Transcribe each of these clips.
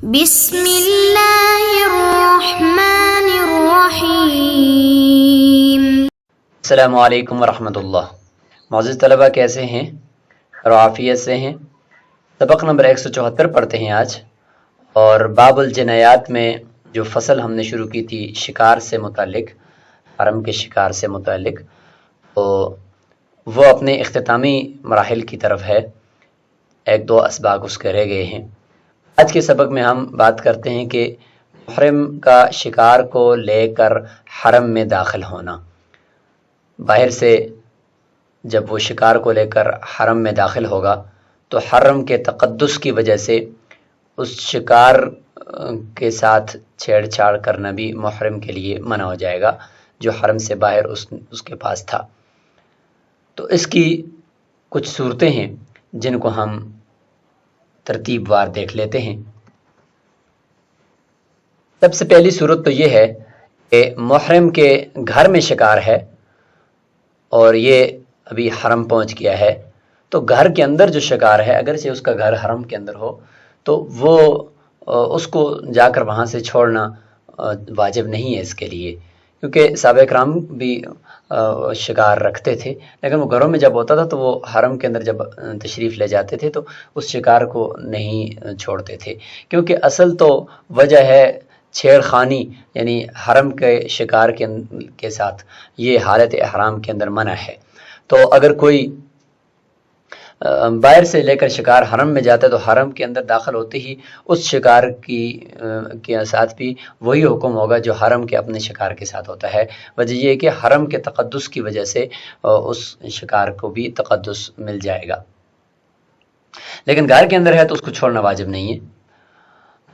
بسم اللہ الرحمن الرحیم۔ السلام علیکم ورحمۃ اللہ۔ معزز طلبہ کیسے ہیں؟ خیر و عافیت سے ہیں؟ سبق نمبر 174 پڑھتے ہیں آج، اور باب الجنایات میں جو فصل ہم نے شروع کی تھی شکار سے متعلق، حرم کے شکار سے متعلق، تو وہ اپنے اختتامی مراحل کی طرف ہے۔ ایک دو اسباق اس کے رہ گئے ہیں۔ آج کے سبق میں ہم بات کرتے ہیں کہ محرم کا شکار کو لے کر حرم میں داخل ہونا۔ باہر سے جب وہ شکار کو لے کر حرم میں داخل ہوگا تو حرم کے تقدس کی وجہ سے اس شکار کے ساتھ چھیڑ چھاڑ کرنا بھی محرم کے لیے منع ہو جائے گا جو حرم سے باہر اس کے پاس تھا۔ تو اس کی کچھ صورتیں ہیں جن کو ہم ترتیب وار دیکھ لیتے ہیں۔ سب سے پہلی صورت تو یہ ہے کہ محرم کے گھر میں شکار ہے اور یہ ابھی حرم پہنچ گیا ہے، تو گھر کے اندر جو شکار ہے اگرچہ اس کا گھر حرم کے اندر ہو تو وہ اس کو جا کر وہاں سے چھوڑنا واجب نہیں ہے اس کے لیے، کیونکہ صحابہ کرام بھی شکار رکھتے تھے، لیکن وہ گھروں میں جب ہوتا تھا تو وہ حرم کے اندر جب تشریف لے جاتے تھے تو اس شکار کو نہیں چھوڑتے تھے، کیونکہ اصل تو وجہ ہے چھیڑ خانی، یعنی حرم کے شکار کے ساتھ یہ حالت احرام کے اندر منع ہے۔ تو اگر کوئی باہر سے لے کر شکار حرم میں جاتا ہے تو حرم کے اندر داخل ہوتے ہی اس شکار کے ساتھ بھی وہی حکم ہوگا جو حرم کے اپنے شکار کے ساتھ ہوتا ہے۔ وجہ یہ ہے کہ حرم کے تقدس کی وجہ سے اس شکار کو بھی تقدس مل جائے گا، لیکن گھر کے اندر ہے تو اس کو چھوڑنا واجب نہیں ہے۔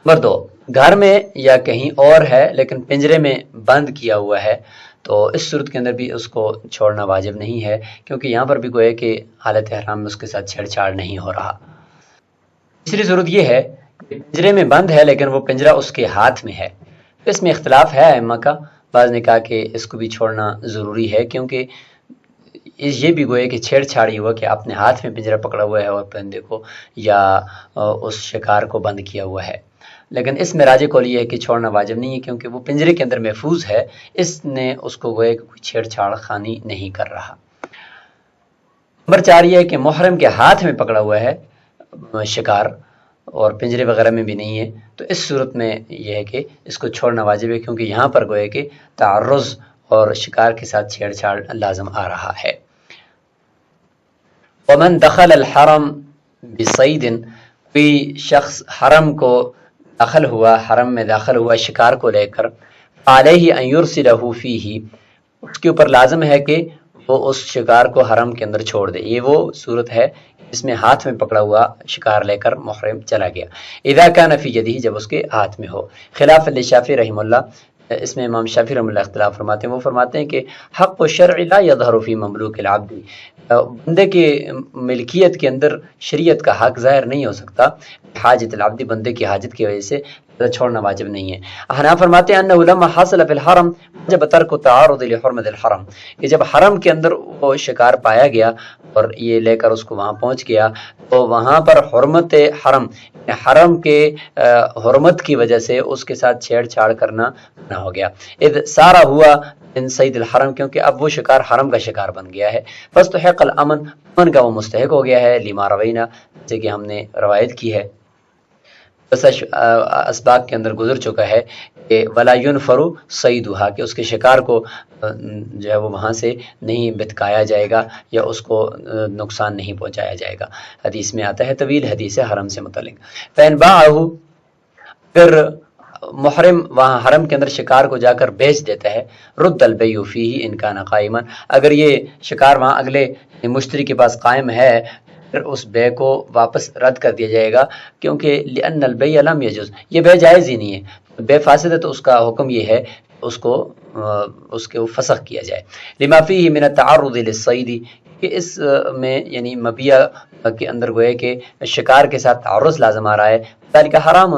نمبر 2، گھر میں یا کہیں اور ہے لیکن پنجرے میں بند کیا ہوا ہے، تو اس صورت کے اندر بھی اس کو چھوڑنا واجب نہیں ہے، کیونکہ یہاں پر بھی گویا کہ حالت احرام میں اس کے ساتھ چھیڑ چھاڑ نہیں ہو رہا۔ تیسری صورت یہ ہے کہ پنجرے میں بند ہے لیکن وہ پنجرہ اس کے ہاتھ میں ہے۔ اس میں اختلاف ہے ائمہ کا، بعض نے کہا کہ اس کو بھی چھوڑنا ضروری ہے، کیونکہ یہ بھی گویا کہ چھیڑ چھاڑ ہی ہوا کہ اپنے ہاتھ میں پنجرہ پکڑا ہوا ہے اور پرندے کو یا اس شکار کو بند کیا ہوا ہے، لیکن اس میں راجح قول یہ ہے کہ چھوڑنا واجب نہیں ہے، کیونکہ وہ پنجرے کے اندر محفوظ ہے، اس نے اس کو گویا کہ کوئی چھیڑ چھاڑ خانی نہیں کر رہا۔ نمبر 4 یہ ہے کہ محرم کے ہاتھ میں پکڑا ہوا ہے شکار اور پنجرے وغیرہ میں بھی نہیں ہے، تو اس صورت میں یہ ہے کہ اس کو چھوڑنا واجب ہے، کیونکہ یہاں پر گویا کہ تعرض اور شکار کے ساتھ چھیڑ چھاڑ لازم آ رہا ہے۔ ومن دخل الحرم بصید، کوئی شخص حرم کو داخل ہوا، حرم میں داخل ہوا شکار کو لے کر، علیہ ان یرسلہ فیہ، اس کے اوپر لازم ہے کہ وہ اس شکار کو حرم کے اندر چھوڑ دے۔ یہ وہ صورت ہے جس میں ہاتھ میں پکڑا ہوا شکار لے کر محرم چلا گیا، اذا کان فی یدہ، جب اس کے ہاتھ میں ہو۔ خلاف للشافعی رحمہ اللہ، اس میں امام شافعی رحمہ اللہ اختلاف فرماتے ہیں، وہ فرماتے ہیں کہ حق الشرع لا یظہر فی مملوک العبد، بندے کے ملکیت کے اندر شریعت کا حق ظاہر نہیں ہو سکتا، حاجت العبد، بندے کی حاجت کی وجہ سے چھوڑنا واجب نہیں ہے۔ احناف فرماتے ہیں انہ لما حاصل فی الحرم وجب ترک تعارض لحرمۃ الحرم، کہ جب حرم کے اندر وہ شکار پایا گیا اور یہ لے کر اس کو وہاں پہنچ گیا تو وہاں پر حرمت حرم، حرم کے حرمت کی وجہ سے اس کے ساتھ چھیڑ چھاڑ کرنا نہ ہو گیا۔ اذ سارا ہوا ان سید الحرم، کیونکہ اب وہ شکار حرم کا شکار بن گیا ہے، فاستحق الامن، امن کا وہ مستحق ہو گیا ہے، لما روینا، جیسے کہ ہم نے روایت کی ہے، بس اسباق کے اندر گزر چکا ہے کہ ولا ينفر صیدها، کہ اس کے شکار کو جو ہے وہ وہاں سے نہیں بتکایا جائے گا یا اس کو نقصان نہیں پہنچایا جائے گا۔ حدیث میں آتا ہے، طویل حدیث ہے حرم سے متعلق۔ فإن باعه، اگر محرم وہاں حرم کے اندر شکار کو جا کر بیچ دیتا ہے، رد البیع فیہ ان کان قائما، اگر یہ شکار وہاں اگلے مشتری کے پاس قائم ہے پھر اس بے کو واپس رد کر دیا جائے گا، کیونکہ لأن البیع لم یجوز، یہ بے جائز ہی نہیں ہے، بے فاسد ہے، تو اس کا حکم یہ ہے اس کے فسخ کیا جائے۔ لما فیہ من التعرض للصید، کہ اس میں یعنی مبیع کے اندر گوئے کہ شکار کے ساتھ تعرض لازم آ رہا ہے، ذالک حرام،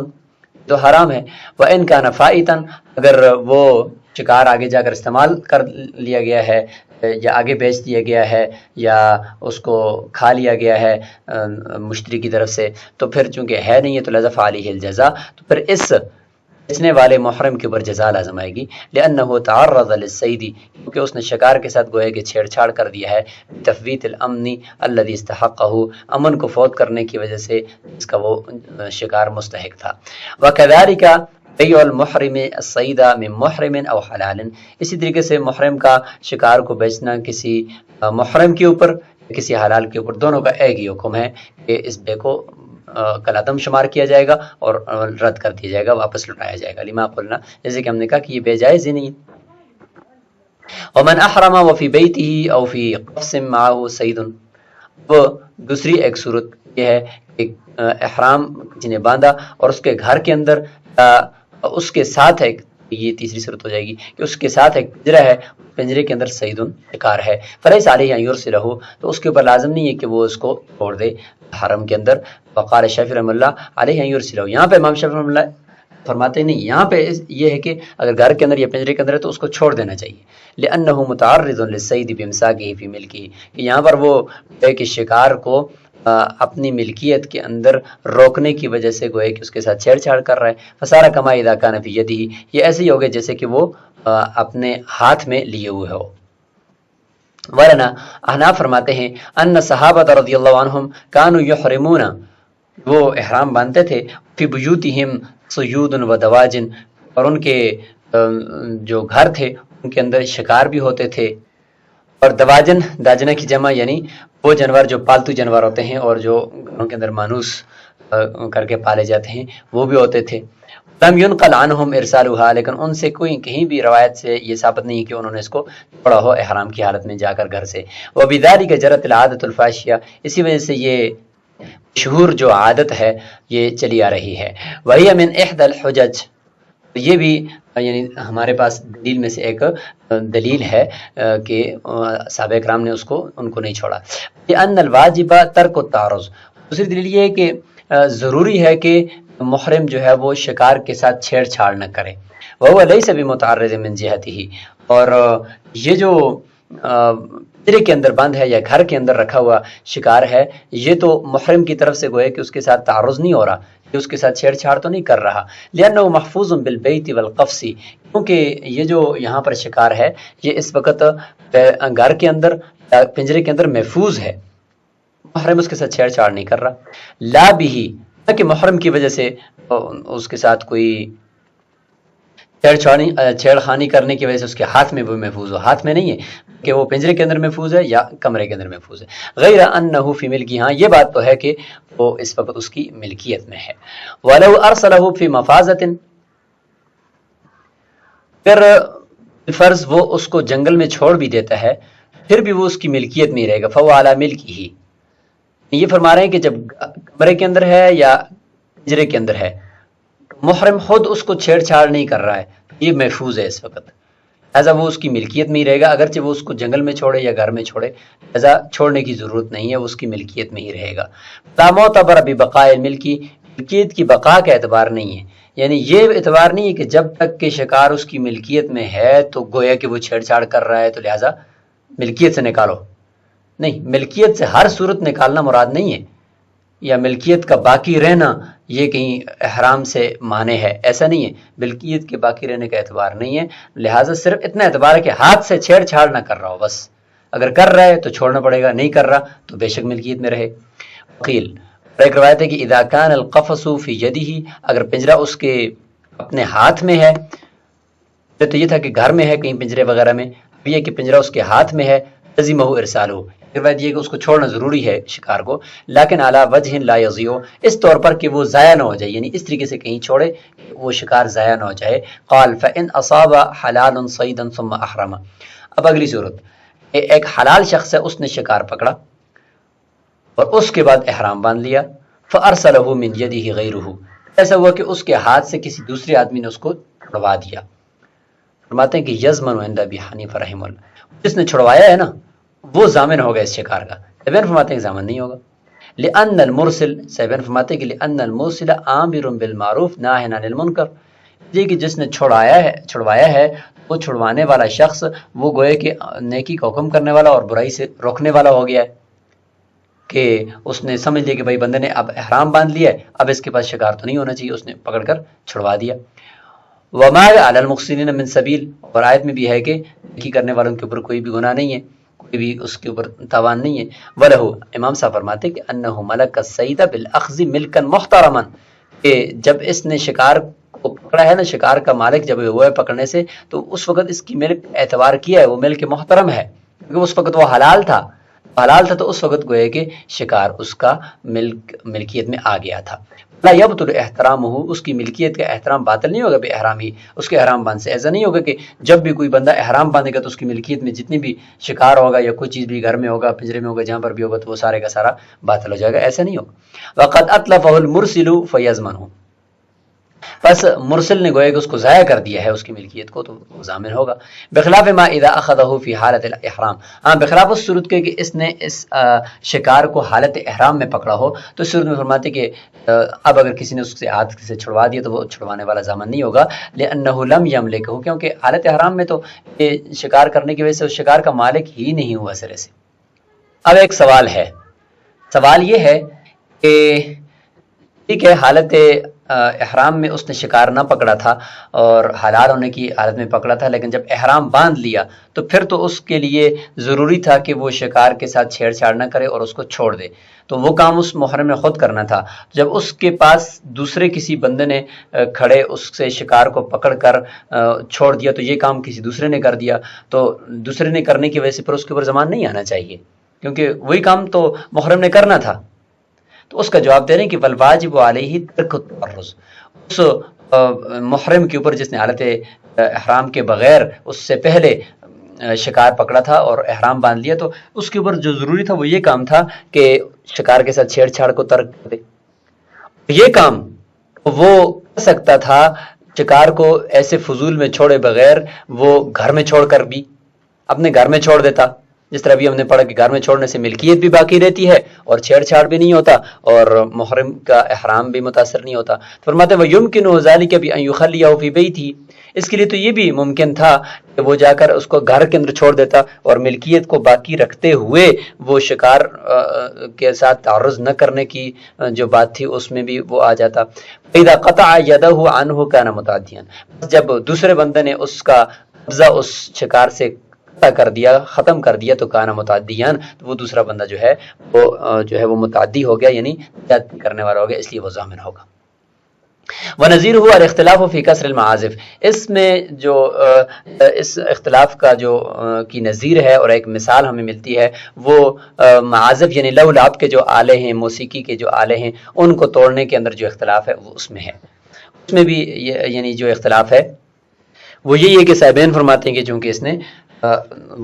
تو حرام ہے۔ وَإِن كَانَ فَائِتًا، اگر وہ شکار آگے جا کر استعمال کر لیا گیا ہے یا آگے بیچ دیا گیا ہے یا اس کو کھا لیا گیا ہے مشتری کی طرف سے، تو پھر چونکہ ہے نہیں ہے تو لازم علیہ الجزا، تو پھر اس بیچنے والے محرم کے اوپر جزا لازم آئے گی، لأنه تعرض للصید، کیونکہ اس نے شکار کے ساتھ گویا کہ چھیڑ چھاڑ کر دیا ہے، تفویت الامن الذي استحقه، امن کو فوت کرنے کی وجہ سے جس کا وہ شکار مستحق تھا۔ وكذلك بیع المحرم الصید من محرم او حلال، اسی طریقے سے محرم کا شکار کو بیچنا کسی محرم کے اوپر کسی حلال کے اوپر، دونوں کا ایک ہی حکم ہے کہ اس بے کو کالعدم شمار کیا جائے گا اور رد کر دیا جائے گا، واپس لٹایا جائے گا، لما قلنا، جیسے کہ ہم نے کہا کہ یہ بے جائز ہی نہیں ہے۔ ومن احرم وفی بیتہ او فی قفص معه صید، وہ دوسری ایک صورت یہ ہے کہ احرام کسی نے باندھا اور اس کے گھر کے اندر اس کے ساتھ ایک، یہ تیسری صورت ہو جائے گی کہ اس کے ساتھ ایک پنجرہ ہے، پنجرے کے اندر صید شکار ہے، فلیس علیہ ان یرسلہ، تو اس کے اوپر لازم نہیں ہے کہ وہ اس کو چھوڑ دے حرم کے اندر۔ وقال شافعی رحمہ اللہ علیہ ان یرسلہ، یہاں پہ امام شافعی رحمہ اللہ فرماتے نہیں، یہاں پہ یہ ہے کہ اگر گھر کے اندر یا پنجرے کے اندر ہے تو اس کو چھوڑ دینا چاہیے، لأنہ متعرض للصید بامساکہ فی ملکہ، کہ یہاں پر وہ ایک شکار کو اپنی ملکیت کے اندر روکنے کی وجہ سے گوئے کہ اس کے ساتھ چھیڑ چھاڑ کر رہا ہے، فسارہ کما اذا کان فی یدہ، یہ ایسے ہی ہوگا جیسے کہ وہ اپنے ہاتھ میں لیے ہوئے ہو۔ ورنہ احناف فرماتے ہیں ان صحابہ رضی اللہ عنہم کانوا یحرمون، وہ احرام باندھتے تھے، فی بیوتہم صیود و دواجن، اور ان کے جو گھر تھے ان کے اندر شکار بھی ہوتے تھے، اور دواجن داجنہ کی جمع یعنی وہ جانور جو پالتو جانور ہوتے ہیں اور جو گھروں کے اندر مانوس کر کے پالے جاتے ہیں وہ بھی ہوتے تھے۔ لم ينقل عنہم ارسالها، لیکن ان سے کوئی کہیں بھی روایت سے یہ ثابت نہیں کہ انہوں نے اس کو چھوڑا ہو احرام کی حالت میں جا کر گھر سے۔ وبذلك جرت العادۃ الفاشیہ، اسی وجہ سے یہ مشہور جو عادت ہے یہ چلی آ رہی ہے۔ وہی من احدى الحجج، یہ بھی یعنی ہمارے پاس دلیل میں سے ایک دلیل ہے کہ صحابہ کرام نے ان کو نہیں چھوڑا۔ لأن الواجب ترک التعرض، دوسری دلیل یہ ہے کہ ضروری ہے کہ محرم جو ہے وہ شکار کے ساتھ چھیڑ چھاڑ نہ کرے، وہو لیس بمتعرض من جہتہ، اور یہ جو پنجرے کے اندر بند ہے یا گھر کے اندر رکھا ہوا شکار ہے یہ تو محرم کی طرف سے گویا کہ اس کے ساتھ تعرض نہیں ہو رہا، یہ اس کے ساتھ چھیڑ چھاڑ تو نہیں کر رہا، لأنہ محفوظ بالبیت والقفص، کیونکہ یہ جو یہاں پر شکار ہے یہ اس وقت گھر کے اندر پنجرے کے اندر محفوظ ہے، محرم اس کے ساتھ چھیڑ چھاڑ نہیں کر رہا، لا بھی، نہ کہ محرم کی وجہ سے اس کے ساتھ کوئی چھیڑ خانی کرنے کی وجہ سے اس کے ہاتھ میں وہ محفوظ ہو، ہاتھ میں نہیں ہے کہ وہ پنجرے کے اندر محفوظ ہے یا کمرے کے اندر محفوظ ہے، غیر انہ فی ملکی، ہاں یہ بات تو ہے کہ وہ اس وقت اس کی ملکیت میں ہے۔ ولو ارسلہ فی مفازۃ، پھر فرض وہ اس کو جنگل میں چھوڑ بھی دیتا ہے پھر بھی وہ اس کی ملکیت میں ہی رہے گا، فہو علی ملکہ، یہ فرما رہے ہیں کہ جب کمرے کے اندر ہے یا پنجرے کے اندر ہے محرم خود اس کو چھیڑ چھاڑ نہیں کر رہا ہے، یہ محفوظ ہے اس وقت، لہذا وہ اس کی ملکیت میں ہی رہے گا، اگرچہ وہ اس کو جنگل میں چھوڑے یا گھر میں چھوڑے، لہذا چھوڑنے کی ضرورت نہیں ہے، وہ اس کی ملکیت میں ہی رہے گا۔ لا معتبر ببقاء الملک، ملکیت کی بقا کا اعتبار نہیں ہے، یعنی یہ اعتبار نہیں ہے کہ جب تک کہ شکار اس کی ملکیت میں ہے تو گویا کہ وہ چھیڑ چھاڑ کر رہا ہے تو لہذا ملکیت سے نکالو، نہیں، ملکیت سے ہر صورت نکالنا مراد نہیں ہے، یا ملکیت کا باقی رہنا یہ کہیں احرام سے مانے ہے، ایسا نہیں ہے، ملکیت کے باقی رہنے کا اعتبار نہیں ہے، لہٰذا صرف اتنا اعتبار ہے کہ ہاتھ سے چھیڑ چھاڑ نہ کر رہا ہو، بس اگر کر رہا ہے تو چھوڑنا پڑے گا، نہیں کر رہا تو بے شک ملکیت میں رہے۔ قیل، ایک روایت ہے کہ اذا کان القفص فی یدہ، اگر پنجرہ اس کے اپنے ہاتھ میں ہے، تو یہ تھا کہ گھر میں ہے کہیں پنجرے وغیرہ میں، اب یہ کہ پنجرہ اس کے ہاتھ میں ہے، لزمہ ارسالہ، روایت یہ کہ اس کو چھوڑنا ضروری ہے شکار کو، لیکن علی وجہ لا یضیع، اس طور پر کہ وہ ضائع نہ ہو جائے، یعنی اس طریقے سے کہیں چھوڑے کہ وہ شکار ضائع نہ ہو جائے۔ قال فإن أصاب حلال صیدا ثم احرم، اب اگلی صورت، ایک حلال شخص ہے اس نے شکار پکڑا اور اس کے بعد احرام باندھ لیا، فارسلہ من یدہ غیرہ، ایسا ہوا کہ اس کے ہاتھ سے کسی دوسرے آدمی نے اس کو چھڑوا دیا، فرماتے ہیں کہ یضمن عند ابی حنیفہ رحمہ اللہ، جس نے چھڑوایا ہے نا وہ ضامن ہوگا اس شکار کا، سیبین فرماتے ہیں کہ ضامن نہیں ہوگا، لأن المرسل، سیبین فرماتے ہیں کہ لأن المرسل آمر بالمعروف ناہی عن المنکر، لیے کہ جس نے چھڑوایا ہے وہ چھڑوانے والا شخص وہ گویا کہ نیکی کا حکم کرنے والا اور برائی سے روکنے والا ہو گیا ہے، کہ اس نے سمجھ لیا کہ بھائی بندے نے اب احرام باندھ لیا ہے، اب اس کے پاس شکار تو نہیں ہونا چاہیے، اس نے پکڑ کر چھڑوا دیا۔ وما علی المحسنین من سبیل، اور آیت میں بھی ہے کہ نیکی کرنے والوں کے اوپر کوئی بھی گناہ نہیں ہے، کوئی بھی اس کے اوپر تاوان نہیں ہے۔ وَلَهُ، امام صاحب فرماتے کہ انہ ملک الصید بالاخذ ملکا محترما، کہ جب اس نے شکار کو پکڑا ہے نا، شکار کا مالک جب ہوا ہے پکڑنے سے، تو اس وقت اس کی ملک اعتبار کیا ہے، وہ ملک محترم ہے، کیونکہ اس وقت وہ حلال تھا تو اس وقت گویا کہ شکار اس کا ملکیت میں آ گیا تھا۔ لا یبطل احترامہ، اس کی ملکیت کا احترام باطل نہیں ہوگا بے احرام ہی، اس کے احرام باندھ سے ایسا نہیں ہوگا کہ جب بھی کوئی بندہ احرام باندھے گا تو اس کی ملکیت میں جتنی بھی شکار ہوگا یا کوئی چیز بھی گھر میں ہوگا، پنجرے میں ہوگا، جہاں پر بھی ہوگا تو وہ سارے کا سارا باطل ہو جائے گا، ایسا نہیں ہوگا۔ وقد اتلفہ المرسل فیضمنہ، پس مرسل نے گویا کہ اس کو ضائع کر دیا ہے اس کی ملکیت کو، تو وہ ضامن ہوگا۔ بخلاف ما اذا اخذہ فی حالت الاحرام، ہاں بخلاف اس صورت کے کہ اس نے اس شکار کو حالت احرام میں پکڑا ہو، تو اس صورت میں فرماتے کہ اب اگر کسی نے اس سے ہاتھ سے چھڑوا دیا تو وہ چھڑوانے والا ضامن نہیں ہوگا، لأنہ لم یملکہ، کیونکہ حالت احرام میں تو یہ شکار کرنے کی وجہ سے اس شکار کا مالک ہی نہیں ہوا سرے سے۔ اب ایک سوال ہے، سوال یہ ہے کہ ٹھیک ہے حالت احرام میں اس نے شکار نہ پکڑا تھا اور حلال ہونے کی حالت میں پکڑا تھا، لیکن جب احرام باندھ لیا تو پھر تو اس کے لیے ضروری تھا کہ وہ شکار کے ساتھ چھیڑ چھاڑ نہ کرے اور اس کو چھوڑ دے، تو وہ کام اس محرم نے خود کرنا تھا۔ جب اس کے پاس دوسرے کسی بندے نے کھڑے اس سے شکار کو پکڑ کر چھوڑ دیا، تو یہ کام کسی دوسرے نے کر دیا، تو دوسرے نے کرنے کی وجہ سے پھر اس کے اوپر ضمان نہیں آنا چاہیے، کیونکہ وہی کام تو محرم نے کرنا تھا۔ تو اس کا جواب دے رہے ہیں کہ والواجب علیہ ترک التعرض، اس محرم کے اوپر جس نے حالت احرام کے بغیر اس سے پہلے شکار پکڑا تھا اور احرام باندھ لیا، تو اس کے اوپر جو ضروری تھا وہ یہ کام تھا کہ شکار کے ساتھ چھیڑ چھاڑ کو ترک کر دے۔ یہ کام وہ کر سکتا تھا شکار کو ایسے فضول میں چھوڑے بغیر، وہ گھر میں چھوڑ کر بھی اپنے گھر میں چھوڑ دیتا، جس طرح بھی ہم نے پڑھا کہ گھر میں چھوڑنے سے ملکیت بھی باقی رہتی ہے اور چھیڑ چھاڑ بھی نہیں ہوتا اور محرم کا احرام بھی متاثر نہیں ہوتا۔ فرماتے ہیں وَيُمْكِنُ ذَلِكَ بِأَنْ يُخَلِّيَهُ فِي بَيْتِهِ، اس کے لیے تو یہ بھی ممکن تھا کہ وہ جا کر اس کو گھر کے اندر چھوڑ دیتا اور ملکیت کو باقی رکھتے ہوئے وہ شکار کے ساتھ تعرض نہ کرنے کی جو بات تھی اس میں بھی وہ آ جاتا۔ فَإِذَا قَطَعَ يَدَهُ عَنْهُ كَانَ مُتَعَدِّيًا، جب دوسرے بندے نے اس کا قبضہ اس شکار سے کر دیا، ختم کر دیا، تو کانا متعدیان، تو وہ دوسرا بندہ جو ہے وہ متعدی ہو گیا، یعنی زیادتی کرنے والا ہو گیا، اس لیے وہ ضامن ہوگا۔ وَنَظِيرُهُ الاختلاف فی کسر المعازف، اس میں جو اس اختلاف کا جو کی نظیر ہے اور ایک مثال ہمیں ملتی ہے، وہ معازف یعنی لو لعب کے جو آلے ہیں، موسیقی کے جو آلے ہیں، ان کو توڑنے کے اندر جو اختلاف ہے وہ اس میں ہے۔ اس میں بھی یعنی جو اختلاف ہے وہ یہی ہے کہ صاحبین فرماتے ہیں کہ چونکہ اس نے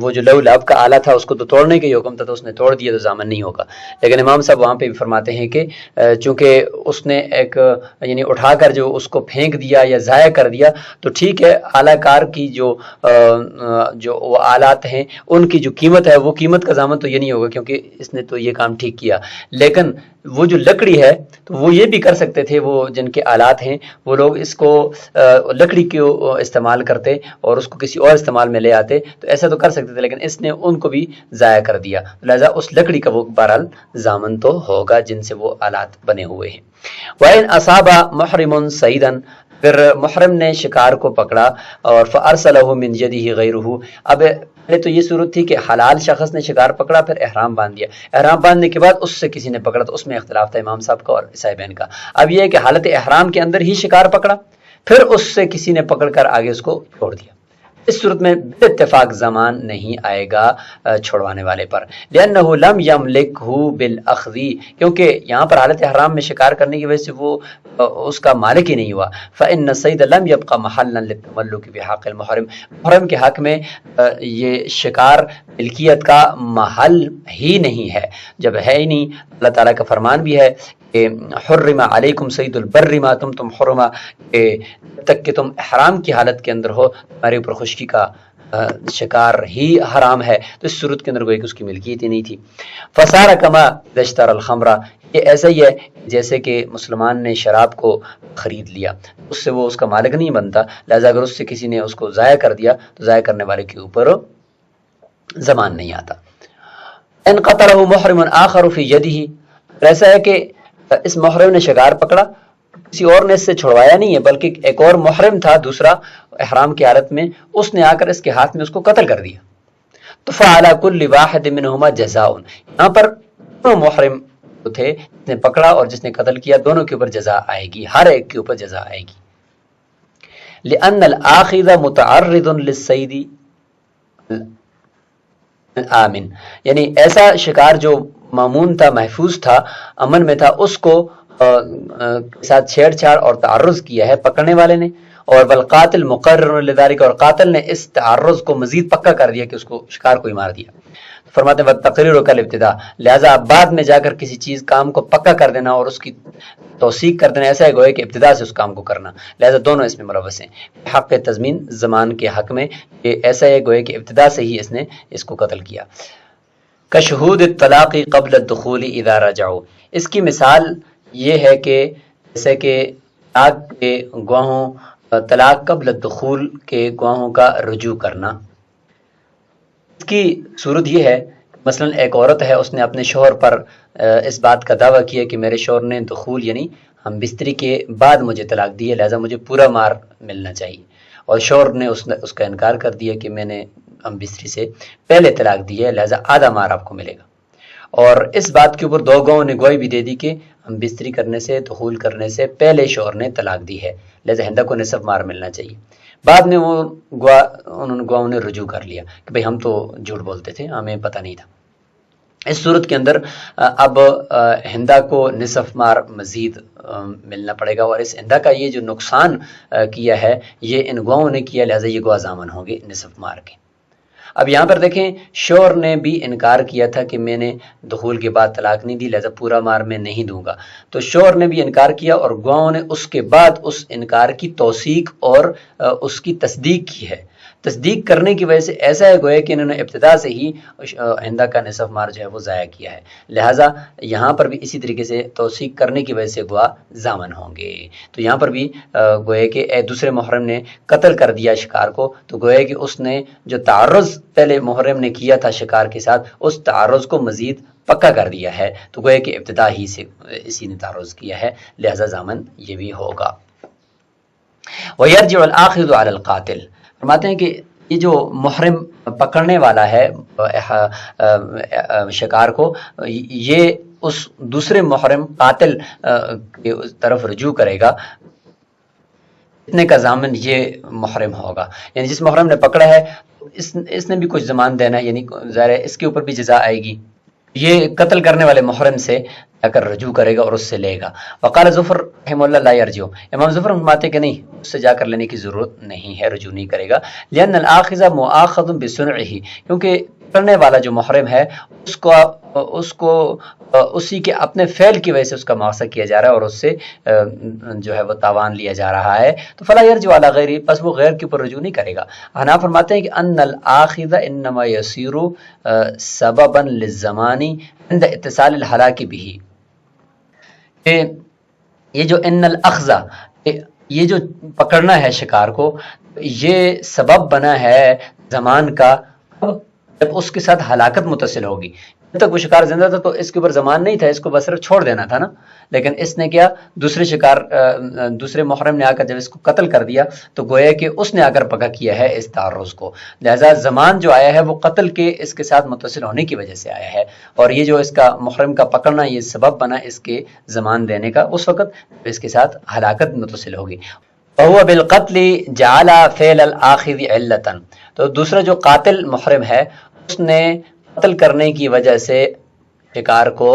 وہ جو لو لعب کا آلہ تھا اس کو تو توڑنے کا ہی حکم تھا، تو اس نے توڑ دیا تو ضامن نہیں ہوگا، لیکن امام صاحب وہاں پہ بھی فرماتے ہیں کہ چونکہ اس نے ایک یعنی اٹھا کر جو اس کو پھینک دیا یا ضائع کر دیا، تو ٹھیک ہے اعلیٰ کار کی جو وہ آلات ہیں ان کی جو قیمت ہے وہ قیمت کا ضامن تو یہ نہیں ہوگا، کیونکہ اس نے تو یہ کام ٹھیک کیا، لیکن وہ جو لکڑی ہے تو وہ یہ بھی کر سکتے تھے، وہ جن کے آلات ہیں وہ لوگ اس کو لکڑی کو استعمال کرتے اور اس کو کسی اور استعمال میں لے آتے، تو ایسا تو کر سکتے تھے، لیکن اس نے ان کو بھی ضائع کر دیا، لہذا اس لکڑی کا وہ بہرحال ضامن تو ہوگا جن سے وہ آلات بنے ہوئے ہیں۔ وَإِنْ أَصَابَ مُحْرِمٌ صَيْدًا، پھر محرم نے شکار کو پکڑا اور فَأَرْسَلَهُ مِنْ يَدِهِ غَيْرُهُ، اب پہلے تو یہ صورت تھی کہ حلال شخص نے شکار پکڑا پھر احرام باندھ دیا، احرام باندھنے کے بعد اس سے کسی نے پکڑا تو اس میں اختلاف تھا امام صاحب کا اور صاحبین کا۔ اب یہ ہے کہ حالت احرام کے اندر ہی شکار پکڑا، پھر اس سے کسی نے پکڑ کر آگے اس کو چھوڑ دیا، اس صورت میں بے اتفاق زمان نہیں آئے گا چھوڑوانے والے پر، لأنه لم يملكه بالأخذ، کیونکہ یہاں پر حالت احرام میں شکار کرنے کی وجہ سے وہ اس کا مالک ہی نہیں ہوا۔ فإن الصيد لم يبقى محلا للتملك بحق المحرم، محرم کے حق میں یہ شکار ملکیت کا محل ہی نہیں ہے، جب ہے ہی نہیں، اللہ تعالیٰ کا فرمان بھی ہے کہ حرم علیکم صید البر ما تم حرما، کہ جب تک کہ تم احرام کی حالت کے اندر ہو تمہارے اوپر خشکی کا شکار ہی حرام ہے تو اس صورت کے اندر کوئی اس کی ملکیت ہی نہیں تھی. فصار کما اشترى الخمر، یہ ایسا ہی ہے جیسے کہ مسلمان نے شراب کو خرید لیا، اس سے وہ اس کا مالک نہیں بنتا، لہذا اگر اس سے کسی نے اس کو ضائع کر دیا تو ضائع کرنے والے کے اوپر ضمان نہیں آتا. ان قتله محرم آخر فی یده، ایسا ہے کہ اس محرم نے شکار پکڑا، کسی اور نے اس سے چھڑوایا نہیں ہے بلکہ ایک اور محرم تھا دوسرا احرام کی حالت میں، اس نے آ کر اس کے ہاتھ میں اس کو قتل کر دیا. تو فعلی کل واحد منہما جزاء، یہاں پر دونوں محرم تھے، جس نے پکڑا اور جس نے قتل کیا، دونوں کے اوپر جزا آئے گی، ہر ایک کے اوپر جزا آئے گی. لأن الآخذ متعرض للصید آمن، یعنی ایسا شکار جو مامون تھا، محفوظ تھا، امن میں تھا، اس کو ساتھ چھیڑ چھاڑ اور تعرض کیا ہے پکڑنے والے نے. اور بالقاتل مقرر لذالک، اور قاتل نے اس تعرض کو مزید پکا کر دیا کہ اس کو شکار کو ہی مار دیا. فرماتے ہیں تقریر کا ابتدا، لہذا بعد میں جا کر کسی چیز کام کو پکا کر دینا اور اس کی توثیق کر دینا ایسا ہے گویا کہ ابتدا سے اس کام کو کرنا، لہذا دونوں اس میں ملوث ہیں. حق تضمین زمان کے حق میں یہ ایسا ہے گویا کہ ابتدا سے ہی اس نے اس کو قتل کیا. کشہود الطلاق قبل الدخول اذا رجعوا، اس کی مثال یہ ہے کہ جیسے کہ طلاق کے گواہوں، طلاق قبل الدخول کے گواہوں کا رجوع کرنا. اس کی صورت یہ ہے مثلا ایک عورت ہے، اس نے اپنے شوہر پر اس بات کا دعویٰ کیا کہ میرے شوہر نے دخول یعنی ہم بستری کے بعد مجھے طلاق دی ہے، لہذا مجھے پورا مہر ملنا چاہیے، اور شوہر نے اس کا انکار کر دیا کہ میں نے ہم بستری سے پہلے طلاق دی ہے، لہذا آدھا مہر آپ کو ملے گا. اور اس بات کے اوپر دو گواہوں نے گواہی بھی دے دی کہ ہم بستری کرنے سے، دخول کرنے سے پہلے شوہر نے طلاق دی ہے، لہذا ہندہ کو نصف مہر ملنا چاہیے. بعد میں وہ گواہوں نے رجوع کر لیا کہ بھئی ہم تو جھوٹ بولتے تھے، ہمیں پتہ نہیں تھا. اس صورت کے اندر اب ہندہ کو نصف مہر مزید ملنا پڑے گا، اور اس ہندہ کا یہ جو نقصان کیا ہے یہ ان گواہوں نے کیا، لہذا یہ گواہ ضامن ہوں گے نصف مہر کے. اب یہاں پر دیکھیں شوہر نے بھی انکار کیا تھا کہ میں نے دخول کے بعد طلاق نہیں دی، لہذا پورا مہر میں نہیں دوں گا. تو شوہر نے بھی انکار کیا اور گواہوں نے اس کے بعد اس انکار کی توثیق اور اس کی تصدیق کی ہے. تصدیق کرنے کی وجہ سے ایسا ہے گویا کہ انہوں نے ابتدا سے ہی ہندہ کا نصف مہر جو ہے وہ ضائع کیا ہے، لہٰذا یہاں پر بھی اسی طریقے سے توثیق کرنے کی وجہ سے گواہ ضامن ہوں گے. تو یہاں پر بھی گویا کہ دوسرے محرم نے قتل کر دیا شکار کو، تو گویا کہ اس نے جو تعرض پہلے محرم نے کیا تھا شکار کے ساتھ اس تعرض کو مزید پکا کر دیا ہے، تو گویا کہ ابتدا ہی سے اسی نے تعرض کیا ہے، لہٰذا ضامن یہ بھی ہوگا. وَيَرْجِعُ الْآخِذُ عَلَى الْقَاتِلِ، فرماتے ہیں کہ یہ جو محرم پکڑنے والا ہے شکار کو، یہ اس دوسرے محرم قاتل کی طرف رجوع کرے گا، اتنے کا ضامن یہ محرم ہوگا. یعنی جس محرم نے پکڑا ہے اس نے بھی کچھ ضمان دینا ہے، یعنی ظاہر ہے اس کے اوپر بھی جزا آئے گی. یہ قتل کرنے والے محرم سے جا کر رجوع کرے گا اور اس سے لے گا. وقال ظفر رحمہ اللہ لا یرجع، امام ظفر فرماتے کہ نہیں، اس سے جا کر لینے کی ضرورت نہیں ہے، رجوع نہیں کرے گا. لأن الآخذ مؤاخذ بصنعه، کیونکہ پکڑنے والا جو محرم ہے اس کو اسی کے اپنے فعل کی وجہ سے اس کا مواخذہ کیا جا رہا ہے اور اس سے جو ہے وہ تاوان لیا جا رہا ہے. تو فلا یرجع علی غیرہ، بس وہ غیر کے اوپر رجوع نہیں کرے گا. حناف فرماتے ہیں کہ ان الآخذ انما یصیر سببا للزمان عند اتصال الہلاک به، کہ یہ جو ان الاخذ، یہ جو پکڑنا ہے شکار کو، یہ سبب بنا ہے زمان کا جب اس کے ساتھ ہلاکت متصل ہوگی. جب تک وہ شکار زندہ تھا تو اس کے اوپر زمان نہیں تھا، اس کو بس صرف چھوڑ دینا تھا نا، لیکن اس نے کیا، دوسرے محرم نے آ کر جب اس کو قتل کر دیا تو گویا کہ اس نے آ کر پکا کیا ہے اس تعرض کو، لہذا زمان جو آیا ہے وہ قتل کے اس کے ساتھ متصل ہونے کی وجہ سے آیا ہے، اور یہ جو اس کا محرم کا پکڑنا یہ سبب بنا اس کے زمان دینے کا اس وقت اس کے ساتھ ہلاکت متصل ہوگی. وَهُوَ بِالْقَتْلِ جَعَلَ فِعْلَ الْآخِذِ عِلَّةً، تو دوسرا جو قاتل محرم ہے اس نے قتل کرنے کی وجہ سے شکار کو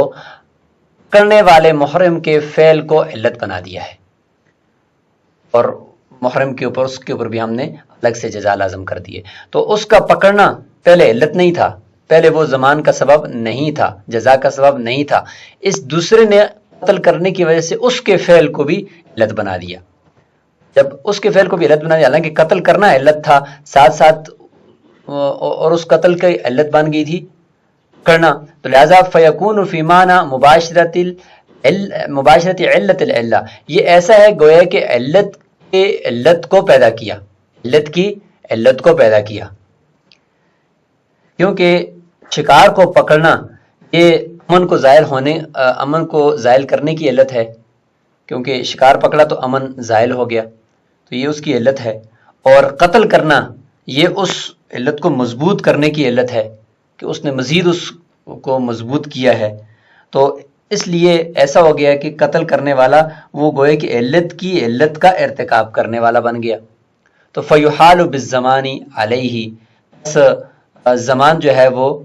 کرنے والے محرم کے فعل کو علت بنا دیا ہے، اور محرم کے اوپر اس کے اوپر بھی ہم نے الگ سے جزا لازم کر دی ہے. تو اس کا پکڑنا پہلے علت نہیں تھا، پہلے وہ زمان کا سبب نہیں تھا، جزا کا سبب نہیں تھا، اس دوسرے نے قتل کرنے کی وجہ سے اس کے فعل کو بھی علت بنا دیا. جب اس کے فعل کو بھی علت بنا دیا، حالانکہ قتل کرنا علت تھا، ساتھ ساتھ اور اس قتل کی علت بن گئی تھی کرنا، تو لہذا فیکون فی معنی مباشرت علت العلہ، یہ ایسا ہے گویا کہ علت کے علت کو پیدا کیا، علت کی علت کو پیدا کیا، کیونکہ شکار کو پکڑنا یہ امن کو زائل کرنے کی علت ہے، کیونکہ شکار پکڑا تو امن زائل ہو گیا، تو یہ اس کی علت ہے، اور قتل کرنا یہ اس علت کو مضبوط کرنے کی علت ہے کہ اس نے مزید اس کو مضبوط کیا ہے، تو اس لیے ایسا ہو گیا کہ قتل کرنے والا وہ گویا کہ علت کی علت کا ارتکاب کرنے والا بن گیا، تو فیحال بالزمان علیہ، اس زمان جو ہے وہ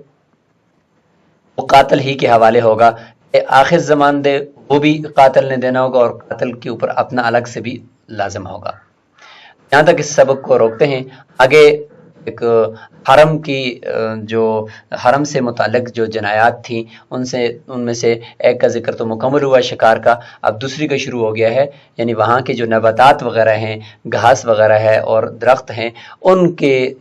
قاتل ہی کے حوالے ہوگا، کہ آخر زمان دے وہ بھی قاتل نے دینا ہوگا، اور قاتل کے اوپر اپنا الگ سے بھی لازم ہوگا۔ یہاں تک اس سبق کو روکتے ہیں، آگے ایک حرم کی جو حرم سے متعلق جو جنایات تھیں ان میں سے ایک کا ذکر تو مکمل ہوا شکار کا، اب دوسری کا شروع ہو گیا ہے، یعنی وہاں کے جو نباتات وغیرہ ہیں، گھاس وغیرہ ہے اور درخت ہیں، ان کے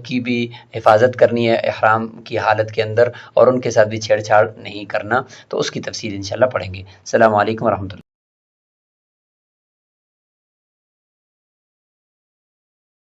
کی بھی حفاظت کرنی ہے احرام کی حالت کے اندر، اور ان کے ساتھ بھی چھیڑ چھاڑ نہیں کرنا، تو اس کی تفصیل انشاءاللہ پڑھیں گے۔ السلام علیکم ورحمۃ اللہ۔